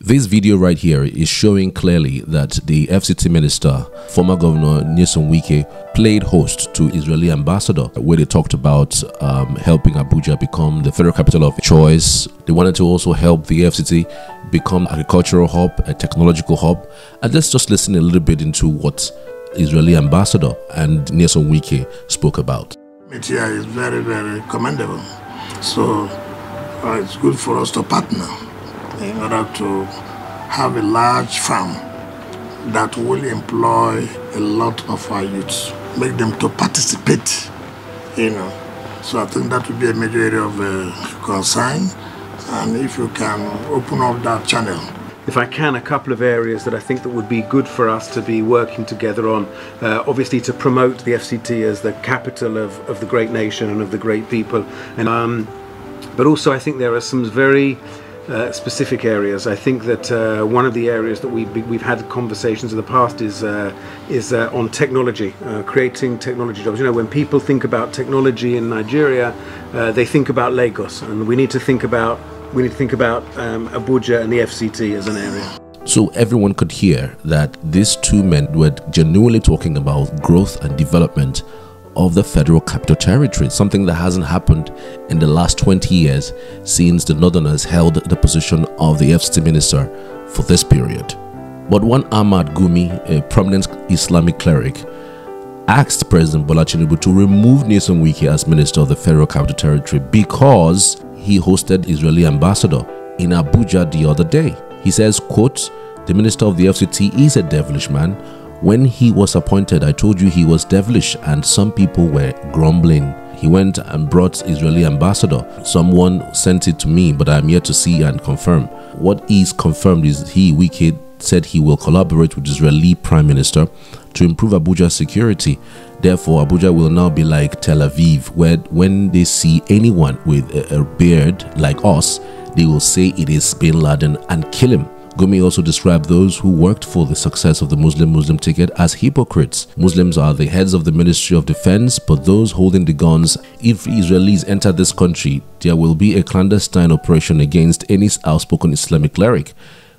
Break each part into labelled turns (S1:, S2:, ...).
S1: This video right here is showing clearly that the FCT minister, former governor Wike, played host to Israeli ambassador, where they talked about helping Abuja become the federal capital of choice. They wanted to also help the FCT become an agricultural hub, a technological hub. And let's just listen a little bit into what Israeli ambassador and Wike spoke about.
S2: It here is very, very commendable. So it's good for us to partner in order to have a large farm that will employ a lot of our youths, make them to participate, So I think that would be a major area of concern, and if you can open up that channel.
S3: If I can, a couple of areas that I think that would be good for us to be working together on, obviously to promote the FCT as the capital of the great nation and of the great people, and but also I think there are some very specific areas. I think that one of the areas that we've had conversations in the past is on technology, creating technology jobs. When people think about technology in Nigeria, they think about Lagos, and we need to think about Abuja and the FCT as an area.
S1: So everyone could hear that these two men were genuinely talking about growth and development of the Federal Capital Territory, something that hasn't happened in the last 20 years since the Northerners held the position of the FCT minister for this period. But one Ahmad Gumi, a prominent Islamic cleric, asked President Bola Tinubu to remove Wike as minister of the Federal Capital Territory because he hosted Israeli ambassador in Abuja the other day. He says, quote, "The minister of the FCT is a devilish man. When he was appointed, I told you he was devilish, and some people were grumbling. He went and brought Israeli ambassador. Someone sent it to me, but I am yet to see and confirm." What is confirmed is Wike said he will collaborate with Israeli Prime Minister to improve Abuja's security. Therefore, Abuja will now be like Tel Aviv, where when they see anyone with a beard like us, they will say it is Bin Laden and kill him. Gumi also described those who worked for the success of the Muslim ticket as hypocrites. Muslims are the heads of the Ministry of Defense, but those holding the guns, if Israelis enter this country, there will be a clandestine operation against any outspoken Islamic cleric.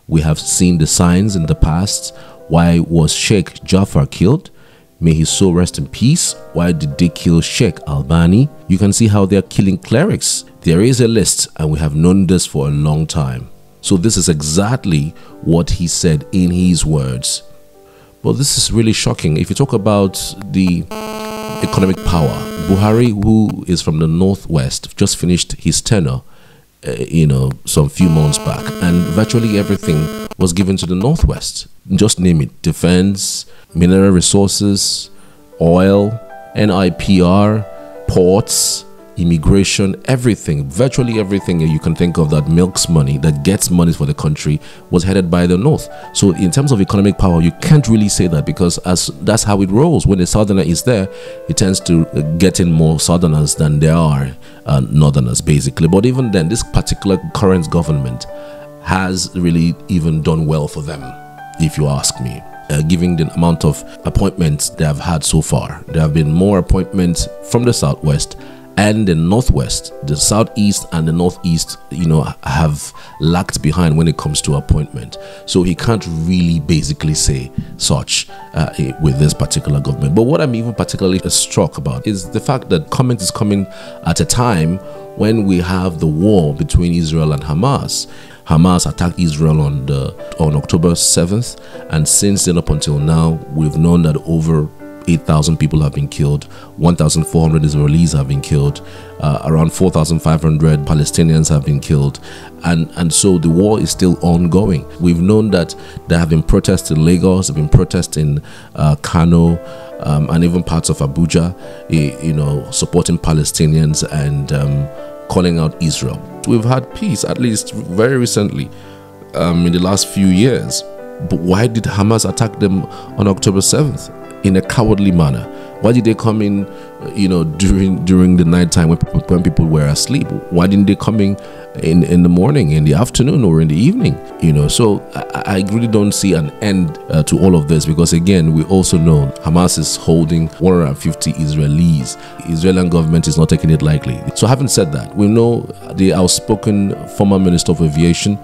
S1: We have seen the signs in the past. Why was Sheikh Jafar killed? May his soul rest in peace. Why did they kill Sheikh Albani? You can see how they are killing clerics. There is a list, and we have known this for a long time. So this is exactly what he said in his words. But this is really shocking. If you talk about the economic power, Buhari, who is from the Northwest, just finished his tenure, some few months back, and virtually everything was given to the Northwest. Just name it: defense, mineral resources, oil, NIPR, ports, immigration, everything, virtually everything you can think of that milks money, that gets money for the country, was headed by the North. So in terms of economic power, you can't really say that, because that's how it rolls. When a Southerner is there, it tends to get in more Southerners than there are Northerners, basically. But even then, this particular current government has really even done well for them, if you ask me. Given the amount of appointments they have had so far, there have been more appointments from the Southwest and the Northwest. The Southeast and the Northeast, have lagged behind when it comes to appointment. So he can't really basically say such with this particular government. But what I'm even particularly struck about is the fact that comment is coming at a time when we have the war between Israel and Hamas. Hamas attacked Israel on October 7th, and since then up until now, we've known that over 8,000 people have been killed, 1,400 Israelis have been killed, around 4,500 Palestinians have been killed, and so the war is still ongoing. We've known that there have been protests in Lagos, there have been protests in Kano, and even parts of Abuja, supporting Palestinians and calling out Israel. We've had peace, at least very recently, in the last few years. But why did Hamas attack them on October 7th? In a cowardly manner? Why did they come in, during the nighttime when people were asleep? Why didn't they come in the morning, in the afternoon, or in the evening? So I really don't see an end to all of this, because again, we also know Hamas is holding 150 Israelis. The Israeli government is not taking it lightly. So having said that, we know the outspoken former Minister of Aviation,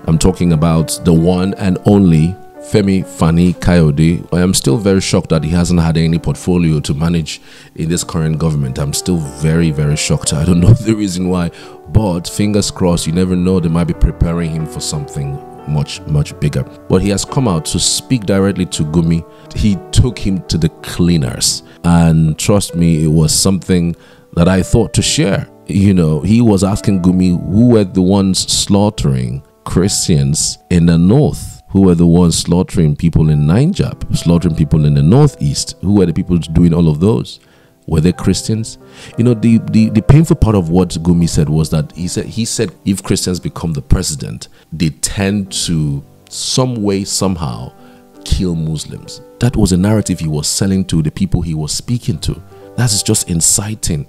S1: I'm talking about the one and only Fani Kayode. I am still very shocked that he hasn't had any portfolio to manage in this current government. I'm still very, very shocked. I don't know the reason why, but fingers crossed, you never know, they might be preparing him for something much bigger. But he has come out to speak directly to Gumi. He took him to the cleaners, and trust me, it was something that I thought to share. You know, he was asking Gumi who were the ones slaughtering Christians in the north, who were the ones slaughtering people in Niger, slaughtering people in the northeast. Who were the people doing all of those? Were they Christians? You know, the painful part of what Gumi said was that he said if Christians become the president, they tend to some way, somehow kill Muslims. That was a narrative he was selling to the people he was speaking to. That is just inciting.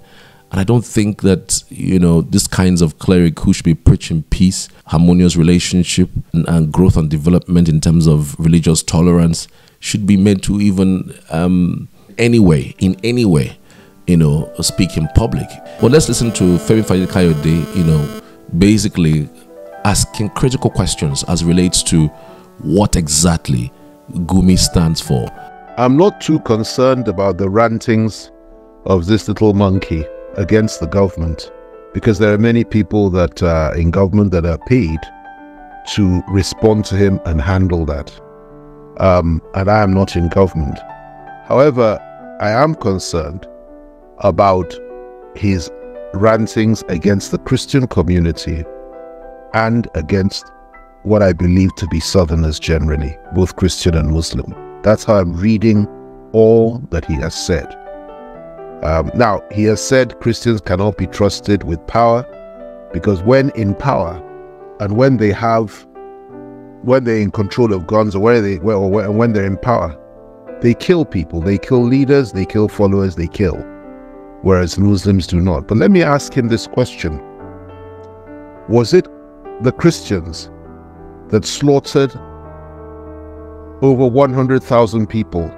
S1: And I don't think that, you know, these kinds of cleric who should be preaching peace, harmonious relationship, and growth and development in terms of religious tolerance should be made to even in any way, you know, speak in public. Well, let's listen to Femi Kayode, you know, basically asking critical questions as relates to what exactly Gumi stands for.
S4: I'm not too concerned about the rantings of this little monkey against the government, because there are many people that are in government that are paid to respond to him and handle that. And I am not in government. However, I am concerned about his rantings against the Christian community and against what I believe to be Southerners generally, both Christian and Muslim. That's how I'm reading all that he has said. Now, he has said Christians cannot be trusted with power, because when in power and when they're in control of guns, or when they're in power, they kill people, they kill leaders, they kill followers, they kill, whereas Muslims do not. But let me ask him this question. Was it the Christians that slaughtered over 100,000 people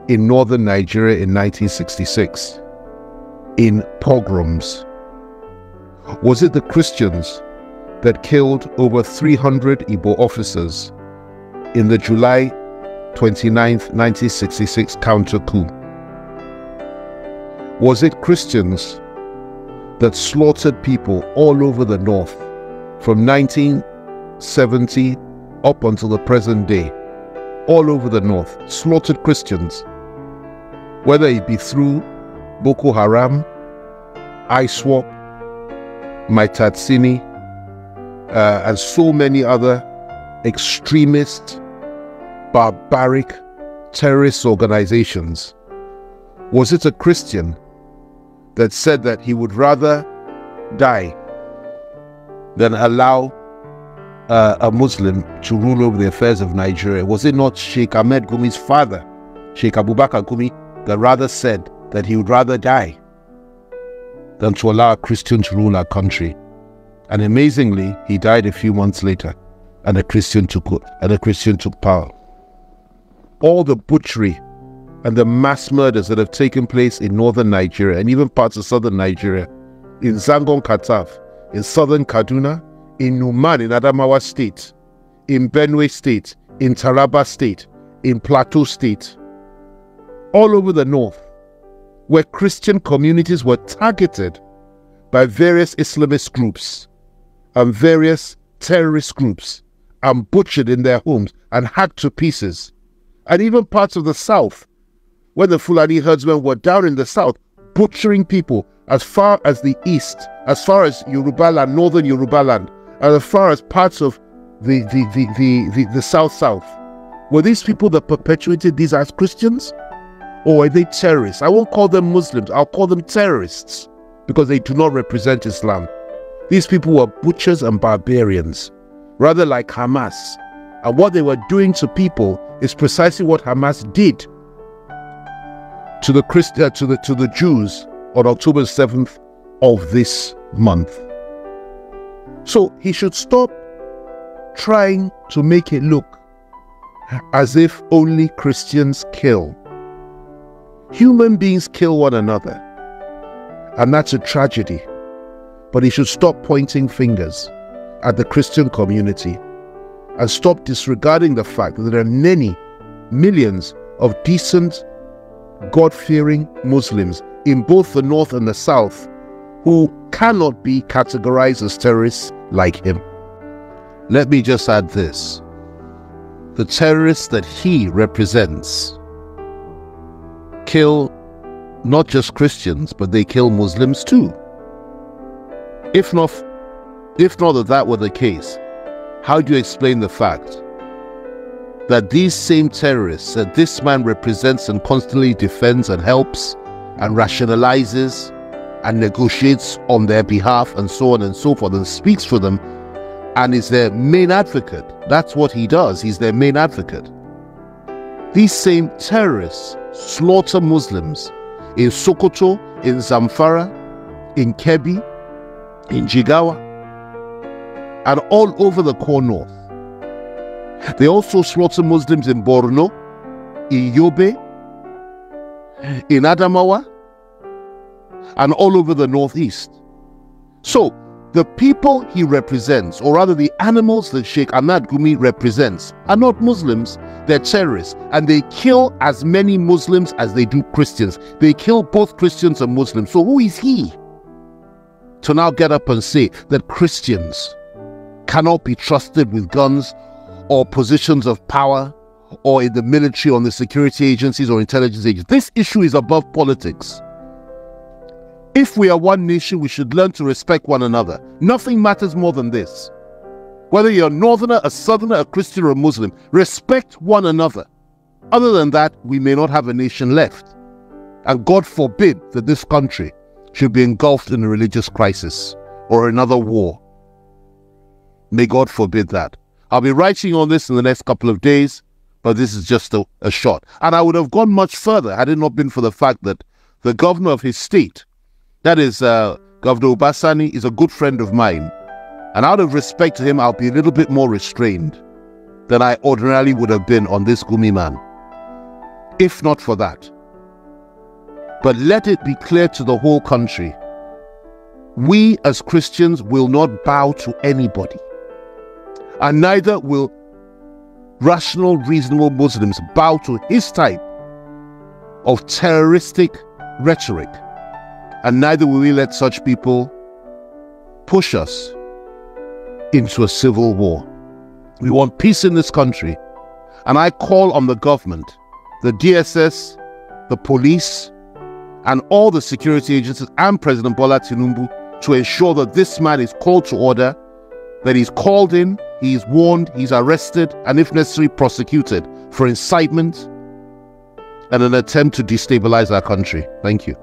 S4: in northern Nigeria in 1966 in pogroms? Was it the Christians that killed over 300 Igbo officers in the July 29th, 1966 counter-coup? Was it Christians that slaughtered people all over the north from 1970 up until the present day? All over the north, slaughtered Christians, whether it be through Boko Haram, ISWAP, Maitatsini, and so many other extremist, barbaric, terrorist organizations. Was it a Christian that said that he would rather die than allow a Muslim to rule over the affairs of Nigeria? Was it not Sheikh Ahmed Gumi's father, Sheikh Abubakar Gumi, that rather said that he would rather die than to allow a Christian to rule our country? And amazingly, he died a few months later, and a Christian took power. All the butchery and the mass murders that have taken place in northern Nigeria and even parts of southern Nigeria, in Zangon Kataf, in southern Kaduna, in Numan in Adamawa State, in Benue State, in Taraba State, in Plateau State, all over the north, where Christian communities were targeted by various Islamist groups and various terrorist groups and butchered in their homes and hacked to pieces. And even parts of the south, where the Fulani herdsmen were down in the south, butchering people as far as the east, as far as Yorubaland, northern Yorubaland, and as far as parts of the south. Were these people that perpetuated these as Christians? Or were they terrorists? I won't call them Muslims, I'll call them terrorists, because they do not represent Islam. These people were butchers and barbarians, rather like Hamas. And what they were doing to people is precisely what Hamas did to the Jews on October 7th of this month. So he should stop trying to make it look as if only Christians kill. Human beings kill one another, and that's a tragedy. But he should stop pointing fingers at the Christian community and stop disregarding the fact that there are many, millions of decent, God-fearing Muslims in both the North and the South who cannot be categorized as terrorists like him. Let me just add this. The terrorists that he represents kill not just Christians, but they kill Muslims too. If not that were the case, how do you explain the fact that these same terrorists that this man represents and constantly defends and helps and rationalizes and negotiates on their behalf and so on and so forth and speaks for them and is their main advocate? That's what he does. He's their main advocate. These same terrorists slaughter Muslims in Sokoto, in Zamfara, in Kebbi, in Jigawa, and all over the core north. They also slaughter Muslims in Borno, in Yobe, in Adamawa, and all over the northeast. So, the people he represents, or rather the animals that Sheikh Ahmad Gumi represents, are not Muslims, they're terrorists. And they kill as many Muslims as they do Christians. They kill both Christians and Muslims. So who is he to now get up and say that Christians cannot be trusted with guns or positions of power or in the military or in the security agencies or intelligence agencies? This issue is above politics. If we are one nation, we should learn to respect one another. Nothing matters more than this. Whether you're a northerner, a southerner, a Christian or a Muslim, respect one another. Other than that, we may not have a nation left. And God forbid that this country should be engulfed in a religious crisis or another war. May God forbid that. I'll be writing on this in the next couple of days, but this is just a shot. And I would have gone much further had it not been for the fact that the governor of his state, that is Governor Obasani, is a good friend of mine. And out of respect to him, I'll be a little bit more restrained than I ordinarily would have been on this Gumi man, if not for that. But let it be clear to the whole country, we as Christians will not bow to anybody. And neither will rational, reasonable Muslims bow to his type of terroristic rhetoric. And neither will we let such people push us into a civil war. We want peace in this country. And I call on the government, the DSS, the police, and all the security agencies and President Bola Tinubu to ensure that this man is called to order, that he's called in, he's warned, he's arrested, and if necessary, prosecuted for incitement and an attempt to destabilize our country. Thank you.